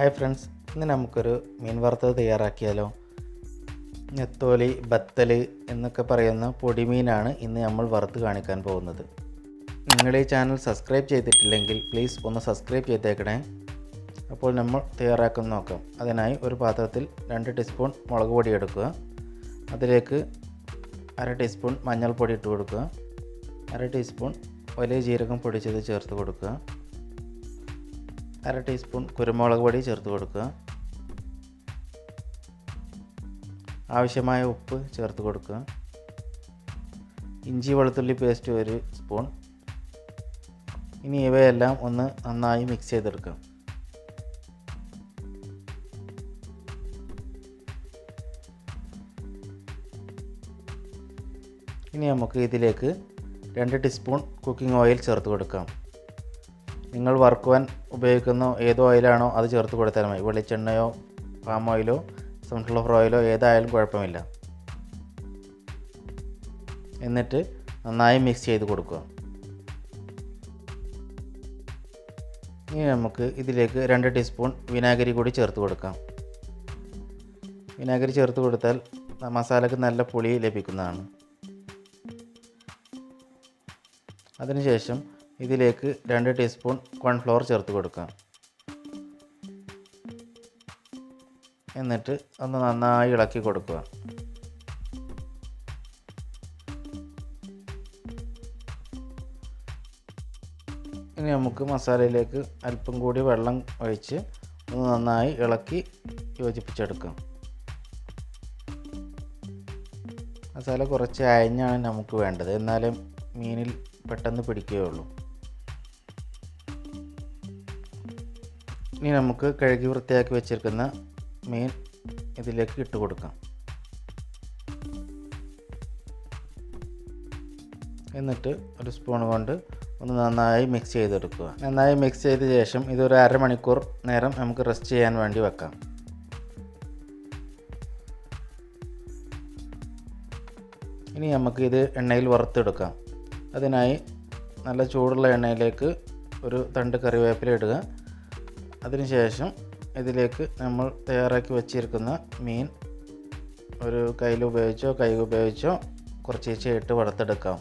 Hi friends, ഇന്ന് നമുക്കൊരു മീൻ വറുത്തത് തയ്യാറാക്കിയാലോ. നെത്തോലി, ബത്തൽ എന്നൊക്കെ പറയുന്ന പൊടിമീനാണ് ഇന്ന് നമ്മൾ വറുത്ത് കാണിക്കാൻ പോകുന്നത്. നിങ്ങൾ ഈ ചാനൽ സബ്സ്ക്രൈബ് ചെയ്തിട്ടില്ലെങ്കിൽ പ്ലീസ് ഒന്ന് സബ്സ്ക്രൈബ് ചെയ്തേക്കണേ. അപ്പോൾ നമ്മൾ തയ്യാറാക്കുന്ന നോക്കാം. അതിനായി ഒരു പാത്രത്തിൽ 2 ടീസ്പൂൺ മുളക് പൊടി എടുക്കുക. അതിലേക്ക് 1/2 ടീസ്പൂൺ മഞ്ഞൾപ്പൊടി ഇട്ട് കൊടുക്കുക. 1/2 ടീസ്പൂൺ വലിയ ജീരകം പൊടിച്ചത് ചേർത്ത് കൊടുക്കുക. 1/2 ടീസ്പൂൺ കുരുമുളക് പൊടി ചേർത്ത് കൊടുക്കുക. ആവശ്യമായ ഉപ്പ് ചേർത്ത് കൊടുക്കുക. ഇഞ്ചി വെളുത്തുള്ളി പേസ്റ്റ് 1 സ്പൂൺ. ഇനി ഇവയെല്ലാം ഒന്ന് നന്നായി മിക്സ് ചെയ്തെടുക്കാം. ഇനി നമുക്ക് ഇതിലേക്ക് 2 ടീസ്പൂൺ കുക്കിംഗ് ഓയിൽ ചേർത്ത് കൊടുക്കാം. നിങ്ങൾ വറുക്കുവാൻ ഉപയോഗിക്കുന്ന ഏത് ഓയിലാണോ അത് ചേർത്ത് കൊടുത്താൽ മതി. വെളിച്ചെണ്ണയോ പാം ഓയിലോ സൺഫ്ലവർ ഓയിലോ ഏതായാലും കുഴപ്പമില്ല. എന്നിട്ട് നന്നായി മിക്സ് ചെയ്ത് കൊടുക്കുക. ഇനി നമുക്ക് ഇതിലേക്ക് 2 ടീസ്പൂൺ വിനാഗിരി കൂടി ചേർത്ത് കൊടുക്കാം. വിനാഗിരി ചേർത്ത് കൊടുത്താൽ മസാലയ്ക്ക് നല്ല പുളി ലഭിക്കുന്നതാണ്. അതിനുശേഷം ഇതിലേക്ക് 2 ടീസ്പൂൺ കോൺഫ്ലവർ ചേർത്ത് കൊടുക്കാം. എന്നിട്ട് ഒന്ന് നന്നായി ഇളക്കി കൊടുക്കുക. ഇനി നമുക്ക് മസാലയിലേക്ക് അല്പം കൂടി വെള്ളം ഒഴിച്ച് ഒന്ന് നന്നായി ഇളക്കി യോജിപ്പിച്ചെടുക്കാം. മസാല കുറച്ച് അയഞ്ഞാണ് നമുക്ക് വേണ്ടത്, എന്നാലും മീനിൽ പെട്ടെന്ന് പിടിക്കുകയുള്ളൂ. ഇനി നമുക്ക് കഴുകി വൃത്തിയാക്കി വെച്ചിരിക്കുന്ന മീൻ ഇതിലേക്ക് ഇട്ട് കൊടുക്കാം. എന്നിട്ട് ഒരു സ്പൂൺ കൊണ്ട് ഒന്ന് നന്നായി മിക്സ് ചെയ്തെടുക്കുക. നന്നായി മിക്സ് ചെയ്ത ശേഷം ഇതൊരു അരമണിക്കൂർ നേരം നമുക്ക് റെസ്റ്റ് ചെയ്യാൻ വേണ്ടി വെക്കാം. ഇനി നമുക്ക് ഇത് എണ്ണയിൽ വറുത്തെടുക്കാം. അതിനായി നല്ല ചൂടുള്ള എണ്ണയിലേക്ക് ഒരു തണ്ട് കറിവേപ്പില ഇടുക. അതിനുശേഷം ഇതിലേക്ക് നമ്മൾ തയ്യാറാക്കി വച്ചിരിക്കുന്ന മീൻ ഒരു കയ്യിൽ ഉപയോഗിച്ചോ കൈ ഉപയോഗിച്ചോ കുറച്ച് ഇട്ട് വറുത്തെടുക്കാം.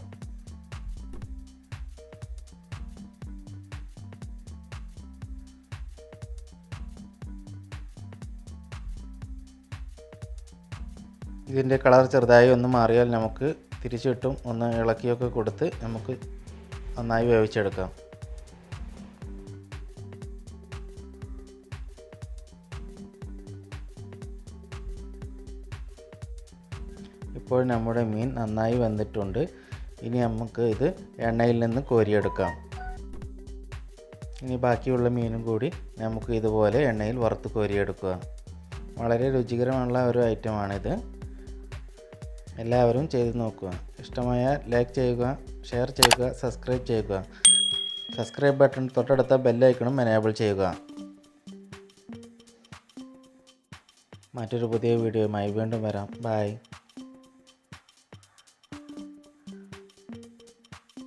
ഇതിൻ്റെ കളർ ചെറുതായി ഒന്ന് മാറിയാൽ നമുക്ക് തിരിച്ചിട്ടും ഒന്ന് ഇളക്കിയൊക്കെ കൊടുത്ത് നമുക്ക് നന്നായി വേവിച്ചെടുക്കാം. ഇപ്പോൾ നമ്മുടെ മീൻ നന്നായി വെന്തിട്ടുണ്ട്. ഇനി നമുക്ക് ഇത് എണ്ണയിൽ നിന്ന് കോരിയെടുക്കാം. ഇനി ബാക്കിയുള്ള മീനും കൂടി നമുക്ക് ഇതുപോലെ എണ്ണയിൽ വറുത്ത് കോരിയെടുക്കുക. വളരെ രുചികരമുള്ള ഒരു ഐറ്റമാണിത്. എല്ലാവരും ചെയ്ത് നോക്കുക. ഇഷ്ടമായാൽ ലൈക്ക് ചെയ്യുക, ഷെയർ ചെയ്യുക, സബ്സ്ക്രൈബ് ചെയ്യുക. സബ്സ്ക്രൈബ് ബട്ടൺ തൊട്ടടുത്ത ബെല്ലൈക്കണും എനേബിൾ ചെയ്യുക. മറ്റൊരു പുതിയ വീഡിയോയുമായി വീണ്ടും വരാം. ബൈ.